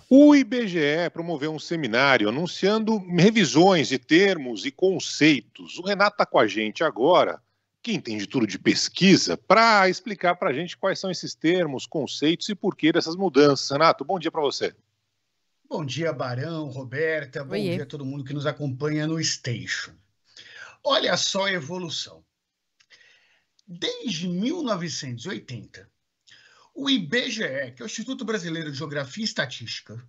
O IBGE promoveu um seminário anunciando revisões de termos e conceitos. O Renato está com a gente agora, que entende tudo de pesquisa, para explicar para a gente quais são esses termos, conceitos e porquê dessas mudanças. Renato, bom dia para você. Bom dia, Barão, Roberta, bom Oiê. dia a todo mundo que nos acompanha no Station. Olha só a evolução. Desde 1980, o IBGE, que é o Instituto Brasileiro de Geografia e Estatística,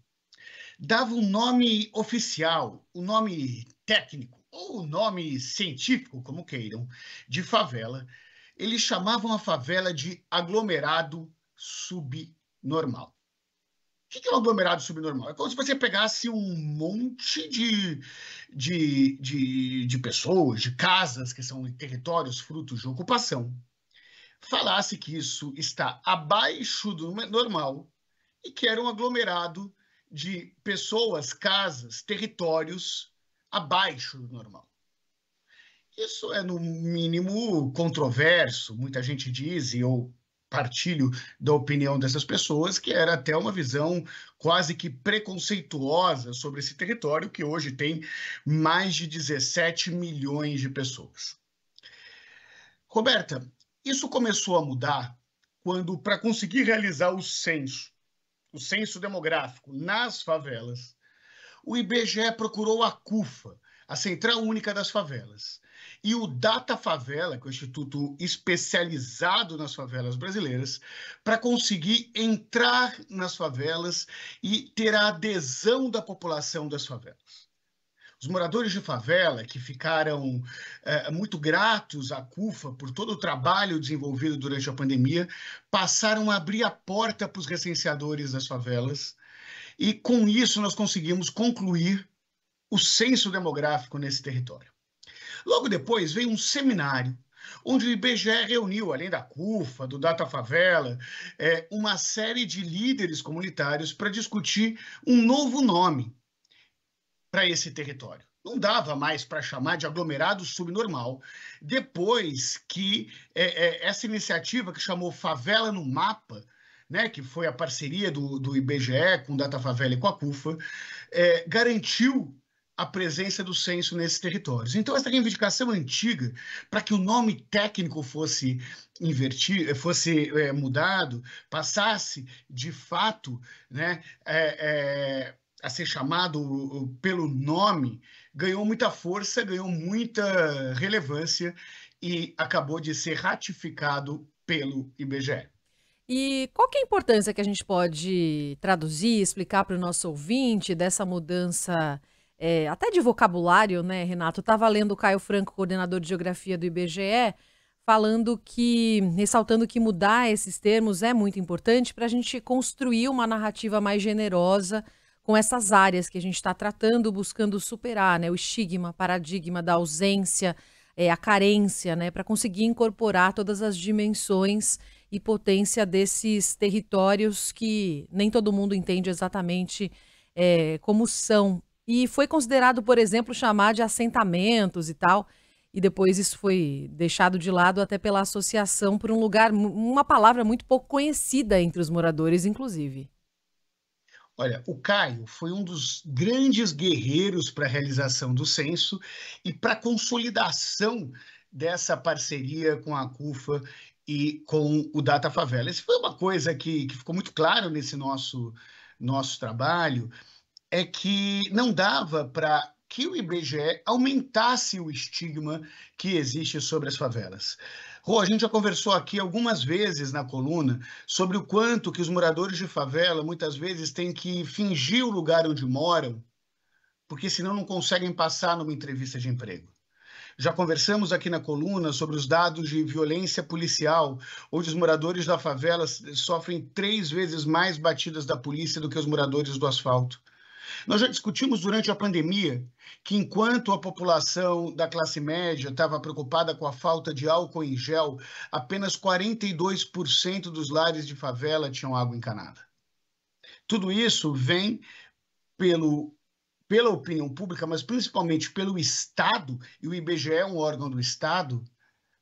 dava um nome oficial, o nome técnico, ou o nome científico, como queiram, de favela. Eles chamavam a favela de aglomerado subnormal. O que é um aglomerado subnormal? É como se você pegasse um monte de pessoas, de casas, que são territórios frutos de ocupação, falasse que isso está abaixo do normal e que era um aglomerado de pessoas, casas, territórios abaixo do normal. Isso é, no mínimo, controverso, muita gente diz, e eu partilho da opinião dessas pessoas, que era até uma visão quase que preconceituosa sobre esse território, que hoje tem mais de 17 milhões de pessoas. Roberta, isso começou a mudar quando, para conseguir realizar o censo demográfico nas favelas, o IBGE procurou a CUFA, a Central Única das Favelas, e o Data Favela, que é o instituto especializado nas favelas brasileiras, para conseguir entrar nas favelas e ter a adesão da população das favelas. Os moradores de favela, que ficaram muito gratos à CUFA por todo o trabalho desenvolvido durante a pandemia, passaram a abrir a porta para os recenseadores das favelas, e com isso nós conseguimos concluir o censo demográfico nesse território. Logo depois veio um seminário onde o IBGE reuniu, além da CUFA, do Data Favela, uma série de líderes comunitários para discutir um novo nome para esse território. Não dava mais para chamar de aglomerado subnormal, depois que essa iniciativa que chamou Favela no Mapa, né, que foi a parceria do IBGE com o Data Favela e com a CUFA, garantiu a presença do censo nesses territórios. Então, essa reivindicação antiga, para que o nome técnico fosse invertido, fosse mudado, passasse, de fato, né, a ser chamado pelo nome, ganhou muita força, ganhou muita relevância e acabou de ser ratificado pelo IBGE. E qual que é a importância que a gente pode traduzir, explicar para o nosso ouvinte dessa mudança, até de vocabulário, né, Renato? Estava lendo o Caio Franco, coordenador de geografia do IBGE, ressaltando que mudar esses termos é muito importante para a gente construir uma narrativa mais generosa com essas áreas que a gente está tratando, buscando superar, né, o estigma, paradigma da ausência, a carência, né, para conseguir incorporar todas as dimensões e potência desses territórios que nem todo mundo entende exatamente como são. E foi considerado, por exemplo, chamar de assentamentos e tal, e depois isso foi deixado de lado até pela associação por um lugar, uma palavra muito pouco conhecida entre os moradores, inclusive. Olha, o Caio foi um dos grandes guerreiros para a realização do censo e para a consolidação dessa parceria com a CUFA e com o Data Favela. Isso foi uma coisa que ficou muito claro nesse nosso trabalho, é que não dava para que o IBGE aumentasse o estigma que existe sobre as favelas. Rô, a gente já conversou aqui algumas vezes na coluna sobre o quanto que os moradores de favela muitas vezes têm que fingir o lugar onde moram, porque senão não conseguem passar numa entrevista de emprego. Já conversamos aqui na coluna sobre os dados de violência policial, onde os moradores da favela sofrem 3 vezes mais batidas da polícia do que os moradores do asfalto. Nós já discutimos durante a pandemia que, enquanto a população da classe média estava preocupada com a falta de álcool em gel, apenas 42% dos lares de favela tinham água encanada. Tudo isso vem pela opinião pública, mas principalmente pelo Estado, e o IBGE é um órgão do Estado,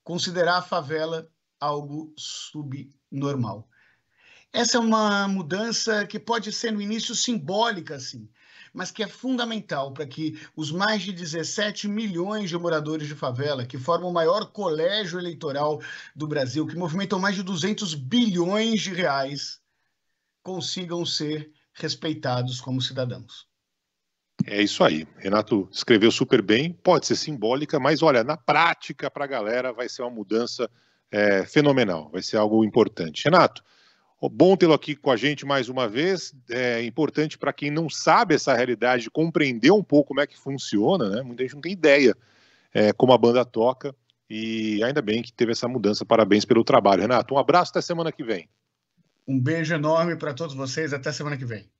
considerar a favela algo subnormal. Essa é uma mudança que pode ser no início simbólica, sim, mas que é fundamental para que os mais de 17 milhões de moradores de favela, que formam o maior colégio eleitoral do Brasil, que movimentam mais de 200 bilhões de reais, consigam ser respeitados como cidadãos. É isso aí. Renato escreveu super bem, pode ser simbólica, mas olha, na prática, para a galera, vai ser uma mudança fenomenal, vai ser algo importante. Renato, bom tê-lo aqui com a gente mais uma vez. É importante para quem não sabe essa realidade compreender um pouco como é que funciona, né? Muita gente não tem ideia como a banda toca, e ainda bem que teve essa mudança. Parabéns pelo trabalho, Renato. Um abraço, até semana que vem. Um beijo enorme para todos vocês, até semana que vem.